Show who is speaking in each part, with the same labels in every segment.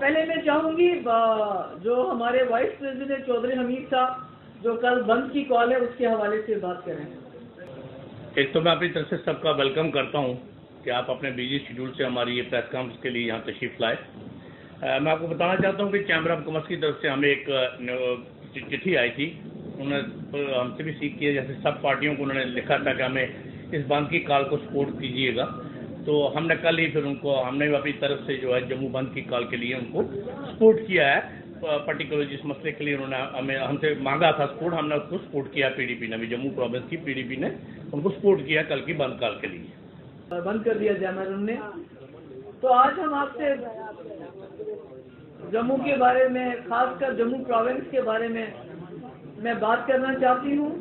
Speaker 1: पहले मैं चाहूंगी जो हमारे वाइस प्रेसिडेंट चौधरी हमीद साहब जो कल बंद की कॉल है उसके हवाले से बात करें।
Speaker 2: एक तो मैं अपनी तरफ से सबका वेलकम करता हूं कि आप अपने बिजी शेड्यूल से हमारी ये प्रेस कॉन्फ्रेंस के लिए यहाँ तशरीफ लाए। मैं आपको बताना चाहता हूं कि चैम्बर ऑफ कॉमर्स की तरफ से हमें एक चिट्ठी आई थी। उन्होंने हमसे भी सीख किया, जैसे सब पार्टियों को उन्होंने लिखा था कि हमें इस बंद की कॉल को सपोर्ट कीजिएगा। तो हमने कल ही फिर हमने अपनी तरफ से जो है जम्मू बंद की कॉल के लिए उनको सपोर्ट किया है। पर्टिकुलर जिस मसले के लिए उन्होंने हमसे मांगा था सपोर्ट, हमने उसको सपोर्ट किया। पीडीपी ने भी, जम्मू प्रोविंस की पीडीपी ने उनको सपोर्ट किया कल की बंद कॉल के लिए।
Speaker 1: बंद कर दिया जैमर ने। तो आज हम आपसे जम्मू के बारे में, खासकर जम्मू प्रोविंस के बारे में मैं बात करना चाहती हूँ।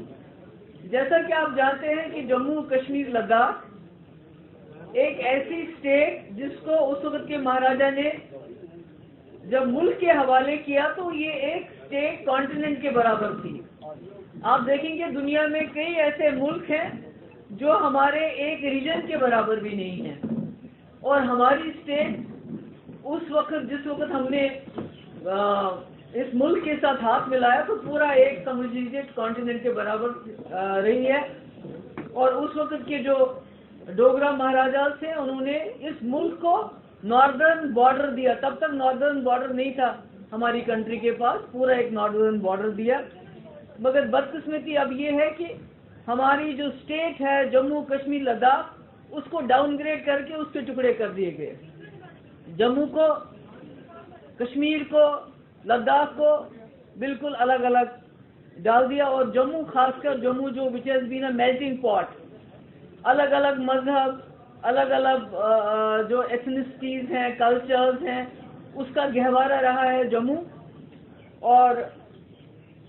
Speaker 1: जैसा कि आप जानते हैं कि जम्मू कश्मीर लद्दाख एक ऐसी स्टेट जिसको उस वक्त के महाराजा ने जब मुल्क के हवाले किया तो ये एक स्टेट कॉन्टिनेंट के बराबर थी। आप देखेंगे दुनिया में कई ऐसे मुल्क हैं जो हमारे एक रीजन के बराबर भी नहीं है, और हमारी स्टेट उस वक्त जिस वक्त हमने इस मुल्क के साथ हाथ मिलाया तो पूरा एक समझ लीजिए कॉन्टिनेंट के बराबर रही है। और उस वक्त के जो डोगरा महाराजा थे उन्होंने इस मुल्क को नॉर्दर्न बॉर्डर दिया। तब तक नॉर्दर्न बॉर्डर नहीं था हमारी कंट्री के पास, पूरा एक नॉर्दर्न बॉर्डर दिया। मगर बदकिस्मती अब ये है कि हमारी जो स्टेट है जम्मू कश्मीर लद्दाख, उसको डाउनग्रेड करके उसके टुकड़े कर दिए गए। जम्मू को, कश्मीर को, लद्दाख को बिल्कुल अलग अलग डाल दिया। और जम्मू, खासकर जम्मू जो which has been a melting pot, अलग अलग मजहब, अलग अलग जो एथनिसिटीज हैं, कल्चर्स हैं, उसका गहवारा रहा है जम्मू। और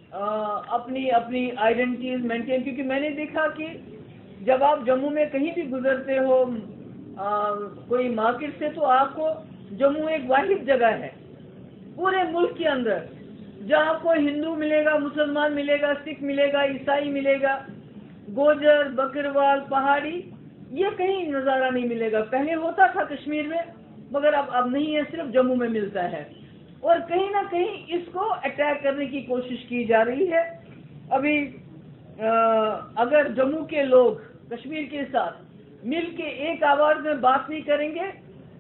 Speaker 1: अपनी अपनी आइडेंटिटीज मेंटेन, क्योंकि मैंने देखा कि जब आप जम्मू में कहीं भी गुजरते हो कोई मार्केट से, तो आपको जम्मू एक वाहिद जगह है पूरे मुल्क के अंदर जहाँ आपको हिंदू मिलेगा, मुसलमान मिलेगा, सिख मिलेगा, ईसाई मिलेगा, गोजर, बकरवाल, पहाड़ी, ये कहीं नज़ारा नहीं मिलेगा। पहले होता था कश्मीर में, मगर अब नहीं है, सिर्फ जम्मू में मिलता है। और कहीं ना कहीं इसको अटैक करने की कोशिश की जा रही है। अभी अगर जम्मू के लोग कश्मीर के साथ मिल के एक आवाज में बात नहीं करेंगे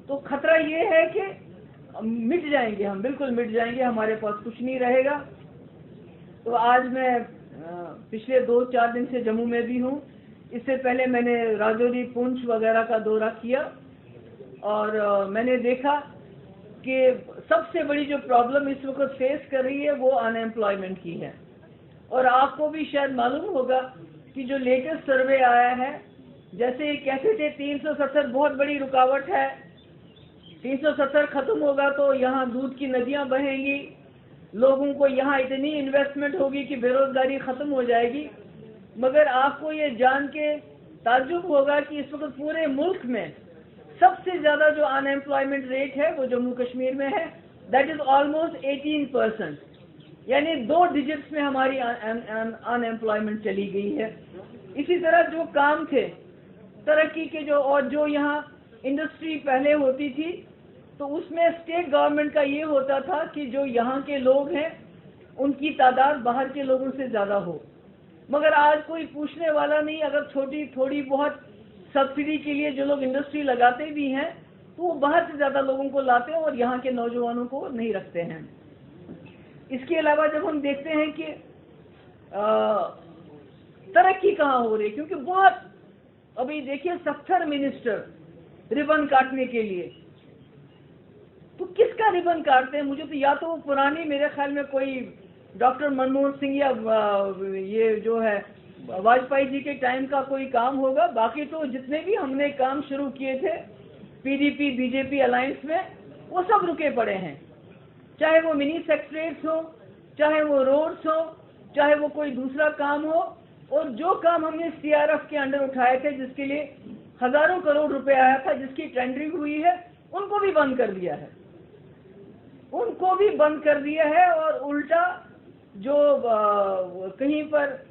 Speaker 1: तो खतरा ये है कि मिट जाएंगे, हम बिल्कुल मिट जाएंगे, हमारे पास कुछ नहीं रहेगा। तो आज मैं पिछले 2-4 दिन से जम्मू में भी हूँ। इससे पहले मैंने राजौरी, पुंछ वगैरह का दौरा किया और मैंने देखा कि सबसे बड़ी जो प्रॉब्लम इस वक्त फेस कर रही है वो अनएम्प्लॉयमेंट की है। और आपको भी शायद मालूम होगा कि जो लेटेस्ट सर्वे आया है, जैसे कहते थे 370 बहुत बड़ी रुकावट है, 370 खत्म होगा तो यहाँ दूध की नदियाँ बहेंगी, लोगों को यहाँ इतनी इन्वेस्टमेंट होगी कि बेरोजगारी खत्म हो जाएगी। मगर आपको ये जान के ताज्जुब होगा कि इस वक्त पूरे मुल्क में सबसे ज्यादा जो अनएम्प्लॉयमेंट रेट है वो जम्मू कश्मीर में है। दैट इज ऑलमोस्ट 18%, यानी 2 डिजिट्स में हमारी अनएम्प्लॉयमेंट चली गई है। इसी तरह जो काम थे तरक्की के, जो यहाँ इंडस्ट्री पहले होती थी, तो उसमें स्टेट गवर्नमेंट का ये होता था कि जो यहाँ के लोग हैं उनकी तादाद बाहर के लोगों से ज्यादा हो। मगर आज कोई पूछने वाला नहीं। अगर छोटी थोड़ी बहुत सब्सिडी के लिए जो लोग इंडस्ट्री लगाते भी हैं तो वो बाहर से ज्यादा लोगों को लाते हैं और यहाँ के नौजवानों को नहीं रखते हैं। इसके अलावा जब हम देखते हैं कि तरक्की कहाँ हो रही है, क्योंकि बहुत, अभी देखिए 70 मिनिस्टर रिबन काटने के लिए, तो किसका रिबन काटते हैं? मुझे तो या तो वो पुरानी, मेरे ख्याल में कोई डॉक्टर मनमोहन सिंह या ये जो है वाजपेयी जी के टाइम का कोई काम होगा। बाकी तो जितने भी हमने काम शुरू किए थे पीडीपी बीजेपी अलायंस में, वो सब रुके पड़े हैं। चाहे वो मिनी सेक्रेटरीज हो, चाहे वो रोड्स हो, चाहे वो कोई दूसरा काम हो। और जो काम हमने सीआरएफ के अंडर उठाए थे, जिसके लिए हजारों करोड़ रुपए आया था, जिसकी टेंडरिंग हुई है, उनको भी बंद कर दिया है, उनको भी बंद कर दिया है। और उल्टा जो कहीं पर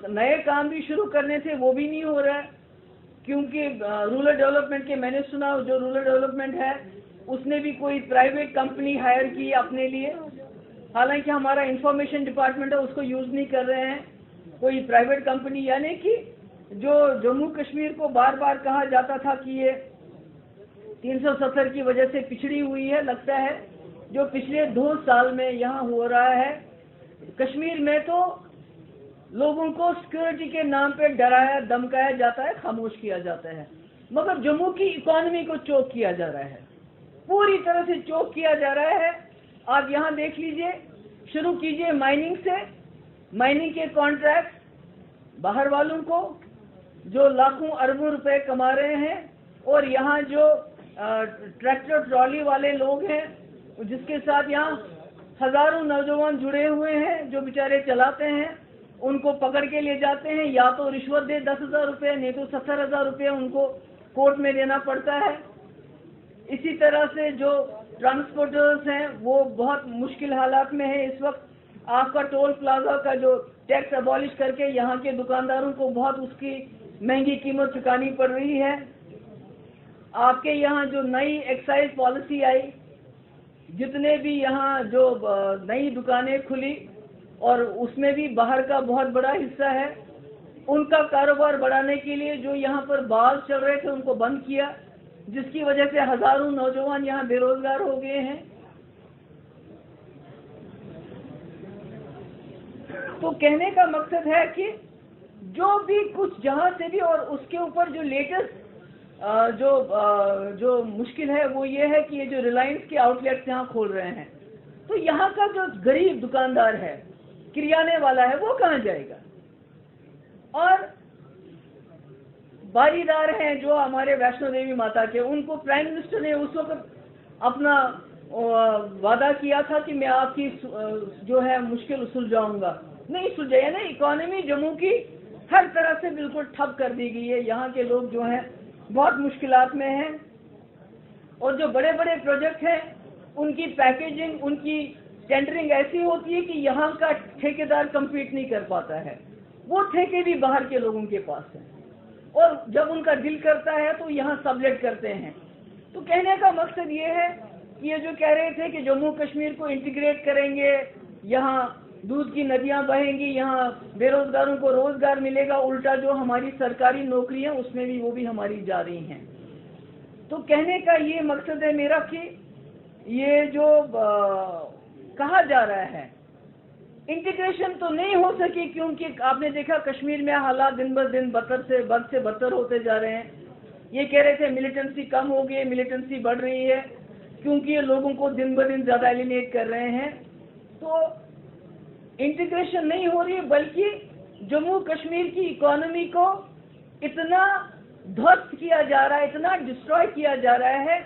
Speaker 1: नए काम भी शुरू करने थे वो भी नहीं हो रहा है, क्योंकि रूरल डेवलपमेंट के, मैंने सुना जो रूरल डेवलपमेंट है उसने भी कोई प्राइवेट कंपनी हायर की अपने लिए, हालांकि हमारा इंफॉर्मेशन डिपार्टमेंट है उसको यूज नहीं कर रहे हैं, कोई प्राइवेट कंपनी, यानी कि जो जम्मू कश्मीर को बार बार कहा जाता था कि ये 370 की वजह से पिछड़ी हुई है, लगता है जो पिछले 2 साल में यहाँ हो रहा है कश्मीर में, तो लोगों को सिक्योरिटी के नाम पे डराया धमकाया जाता है, खामोश किया जाता है, मगर जम्मू की इकोनॉमी को चोक किया जा रहा है, पूरी तरह से चोक किया जा रहा है। आप यहाँ देख लीजिए, शुरू कीजिए माइनिंग से, माइनिंग के कॉन्ट्रैक्ट बाहर वालों को जो लाखों अरबों रुपए कमा रहे हैं, और यहाँ जो ट्रैक्टर ट्रॉली वाले लोग हैं जिसके साथ यहाँ हजारों नौजवान जुड़े हुए हैं जो बेचारे चलाते हैं, उनको पकड़ के ले जाते हैं, या तो रिश्वत दे 10,000 रुपये, नहीं तो 70,000 रुपये उनको कोर्ट में देना पड़ता है। इसी तरह से जो ट्रांसपोर्टर्स हैं वो बहुत मुश्किल हालात में है इस वक्त। आपका टोल प्लाजा का जो टैक्स अबॉलिश करके यहाँ के दुकानदारों को बहुत उसकी महंगी कीमत चुकानी पड़ रही है। आपके यहाँ जो नई एक्साइज पॉलिसी आई, जितने भी यहाँ जो नई दुकानें खुली और उसमें भी बाहर का बहुत बड़ा हिस्सा है, उनका कारोबार बढ़ाने के लिए जो यहाँ पर बाल चल रहे थे उनको बंद किया, जिसकी वजह से हजारों नौजवान यहाँ बेरोजगार हो गए हैं। तो कहने का मकसद है कि जो भी कुछ जहां से भी, और उसके ऊपर जो लेटेस्ट जो मुश्किल है वो ये है कि ये जो रिलायंस के आउटलेट्स यहाँ खोल रहे हैं, तो यहाँ का जो गरीब दुकानदार है, किराने वाला है, वो कहाँ जाएगा? और बारीदार हैं जो हमारे वैष्णो देवी माता के, उनको प्राइम मिनिस्टर ने उस वक्त अपना वादा किया था कि मैं आपकी जो है मुश्किल सुलझाऊंगा, नहीं सुलझाया ना। इकोनॉमी जम्मू की हर तरह से बिल्कुल ठप कर दी गई है, यहाँ के लोग जो हैं बहुत मुश्किलात में हैं, और जो बड़े बड़े प्रोजेक्ट हैं उनकी पैकेजिंग, उनकी टेंडरिंग ऐसी होती है कि यहाँ का ठेकेदार कम्पीट नहीं कर पाता है, वो ठेके भी बाहर के लोगों के पास हैं, और जब उनका दिल करता है तो यहाँ सबलेट करते हैं। तो कहने का मकसद ये है कि ये जो कह रहे थे कि जम्मू कश्मीर को इंटीग्रेट करेंगे, यहाँ दूध की नदियाँ बहेंगी, यहाँ बेरोजगारों को रोजगार मिलेगा, उल्टा जो हमारी सरकारी नौकरियाँ उसमें भी वो भी हमारी जा रही हैं। तो कहने का ये मकसद है मेरा कि ये जो कहा जा रहा है इंटीग्रेशन तो नहीं हो सकी, क्योंकि आपने देखा कश्मीर में हालात दिन ब दिन बद से बदतर होते जा रहे हैं। ये कह रहे थे मिलिटेंसी कम हो गई, मिलिटेंसी बढ़ रही है, क्योंकि ये लोगों को दिन ब दिन ज्यादा एलिनेट कर रहे हैं। तो इंटीग्रेशन नहीं हो रही है, बल्कि जम्मू कश्मीर की इकोनॉमी को इतना ध्वस्त किया जा रहा है, इतना डिस्ट्रॉय किया जा रहा है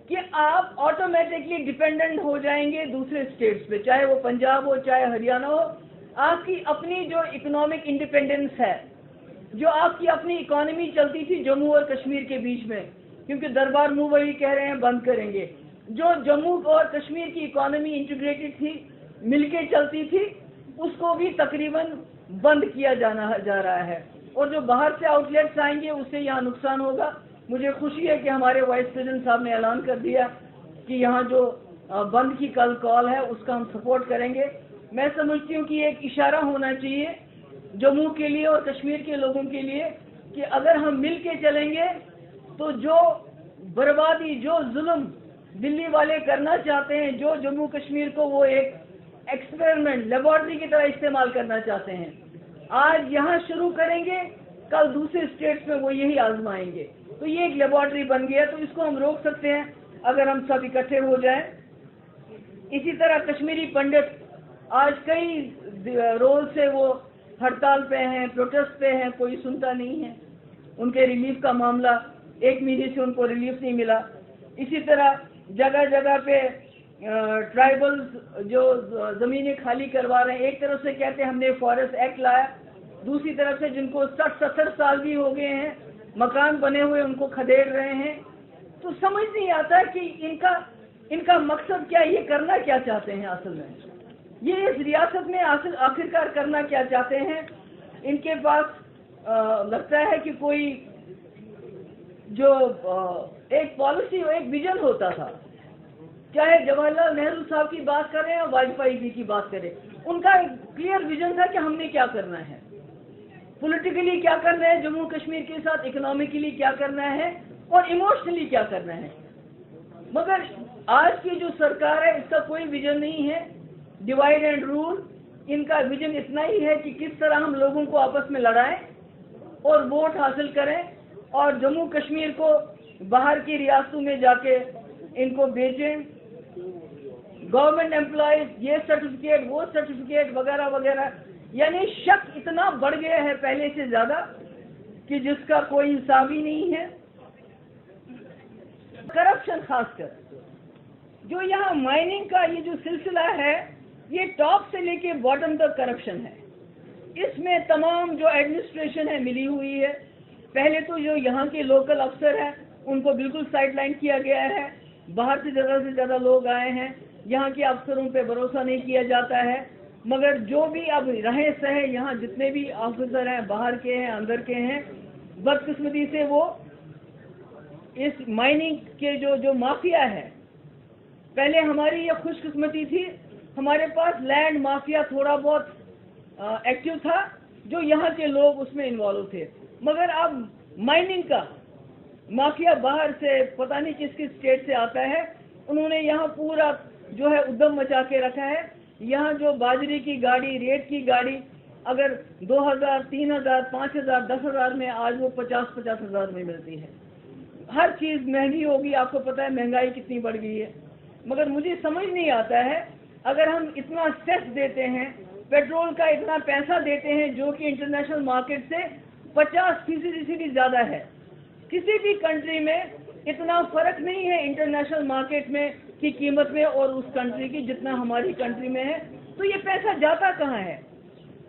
Speaker 1: कि आप ऑटोमेटिकली डिपेंडेंट हो जाएंगे दूसरे स्टेट्स पे, चाहे वो पंजाब हो चाहे हरियाणा हो। आपकी अपनी जो इकोनॉमिक इंडिपेंडेंस है, जो आपकी अपनी इकोनॉमी चलती थी जम्मू और कश्मीर के बीच में, क्योंकि दरबार मुंह वही कह रहे हैं बंद करेंगे, जो जम्मू और कश्मीर की इकोनॉमी इंटीग्रेटेड थी, मिलके चलती थी, उसको भी तकरीबन बंद किया जा रहा है। और जो बाहर से आउटलेट्स आएंगे उससे यहाँ नुकसान होगा। मुझे खुशी है कि हमारे वाइस प्रेसिडेंट साहब ने ऐलान कर दिया कि यहाँ जो बंद की कल कॉल है उसका हम सपोर्ट करेंगे। मैं समझती हूँ कि एक इशारा होना चाहिए जम्मू के लिए और कश्मीर के लोगों के लिए कि अगर हम मिल के चलेंगे तो जो बर्बादी, जो जुल्म दिल्ली वाले करना चाहते हैं, जो जम्मू कश्मीर को वो एक एक्सपेरिमेंट लेबोरेटरी की तरह इस्तेमाल करना चाहते हैं, आज यहाँ शुरू करेंगे, कल दूसरे स्टेट्स में वो यही आजमाएंगे। तो ये एक लेबोरेटरी बन गया, तो इसको हम रोक सकते हैं अगर हम सब इकट्ठे हो जाएं। इसी तरह कश्मीरी पंडित आज कई रोज से वो हड़ताल पे हैं, प्रोटेस्ट पे हैं, कोई सुनता नहीं है। उनके रिलीफ का मामला, 1 महीने से उनको रिलीफ नहीं मिला। इसी तरह जगह जगह पे ट्राइबल्स जो जमीनें खाली करवा रहे हैं, एक तरफ से कहते हैं हमने फॉरेस्ट एक्ट लाया, दूसरी तरफ से जिनको 60-70 साल भी हो गए हैं, मकान बने हुए, उनको खदेड़ रहे हैं। तो समझ नहीं आता कि इनका मकसद क्या, ये करना क्या चाहते हैं असल में, ये इस रियासत में आखिरकार करना क्या चाहते हैं। इनके पास लगता है कि कोई जो एक पॉलिसी, एक विजन होता था चाहे जवाहरलाल नेहरू साहब की बात करें या वाजपेयी जी की बात करें, उनका एक क्लियर विजन था कि हमने क्या करना है, पॉलिटिकली क्या करना है जम्मू कश्मीर के साथ, इकोनॉमिकली क्या करना है और इमोशनली क्या करना है। मगर आज की जो सरकार है इसका कोई विजन नहीं है, डिवाइड एंड रूल। इनका विजन इतना ही है कि किस तरह हम लोगों को आपस में लड़ाएं और वोट हासिल करें और जम्मू कश्मीर को बाहर की रियासतों में जाके इनको बेचें। गवर्नमेंट एम्प्लॉयज ये सर्टिफिकेट वो सर्टिफिकेट वगैरह वगैरह, यानी शक इतना बढ़ गया है पहले से ज्यादा कि जिसका कोई हिसाब ही नहीं है। करप्शन खासकर जो यहाँ माइनिंग का ये जो सिलसिला है, ये टॉप से लेके बॉटम तक करप्शन है। इसमें तमाम जो एडमिनिस्ट्रेशन है मिली हुई है। पहले तो जो यहाँ के लोकल अफसर हैं उनको बिल्कुल साइडलाइन किया गया है, बाहर से ज़्यादा लोग आए हैं, यहाँ के अफसरों पे भरोसा नहीं किया जाता है। मगर जो भी अब रहे सहे यहाँ जितने भी ऑफिसर हैं, बाहर के हैं अंदर के हैं, बदकिस्मती से वो इस माइनिंग के जो माफिया है, पहले हमारी ये खुशकिस्मती थी, हमारे पास लैंड माफिया थोड़ा बहुत एक्टिव था, जो यहाँ के लोग उसमें इन्वॉल्व थे। मगर अब माइनिंग का माफिया बाहर से पता नहीं किस किस स्टेट से आता है, उन्होंने यहाँ पूरा जो है उद्यम मचा के रखा है। यहाँ जो बाजरे की गाड़ी, रेत की गाड़ी अगर 2000, 3000, 5000, 10,000 में, आज वो 50-50 हज़ार में मिलती है। हर चीज़ महंगी होगी, आपको पता है महंगाई कितनी बढ़ गई है। मगर मुझे समझ नहीं आता है, अगर हम इतना सेस देते हैं, पेट्रोल का इतना पैसा देते हैं जो कि इंटरनेशनल मार्केट से 50% से भी ज़्यादा है, किसी भी कंट्री में इतना फर्क नहीं है इंटरनेशनल मार्केट में की कीमत में और उस कंट्री की जितना हमारी कंट्री में है। तो ये पैसा जाता कहाँ है?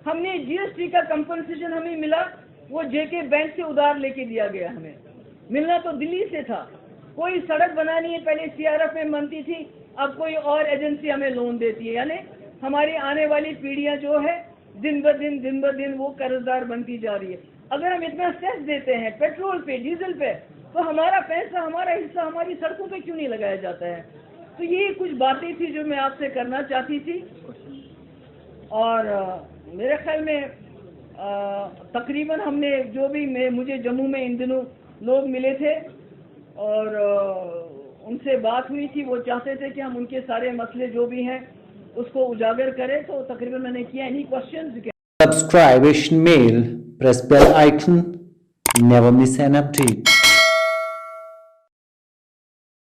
Speaker 1: हमने जीएसटी का कंपनसेशन हमें मिला, वो जेके बैंक से उधार लेके दिया गया, हमें मिलना तो दिल्ली से था। कोई सड़क बनानी है, पहले सीआरएफ में बनती थी, अब कोई और एजेंसी हमें लोन देती है। यानी हमारी आने वाली पीढ़ियां जो है दिन ब दिन वो कर्जदार बनती जा रही है। अगर हम इतना सेस देते हैं पेट्रोल पे, डीजल पे, तो हमारा पैसा, हमारा हिस्सा हमारी सड़कों पे क्यों नहीं लगाया जाता है? तो ये कुछ बातें थी जो मैं आपसे करना चाहती थी। और मेरे ख्याल में तकरीबन हमने जो भी मुझे जम्मू में इन दिनों लोग मिले थे और उनसे बात हुई थी, वो चाहते थे कि हम उनके सारे मसले जो भी हैं उसको उजागर करें, तो तकरीबन मैंने किया। Any questions?
Speaker 3: Subscribe Asian Mail, press bell icon, never miss an update.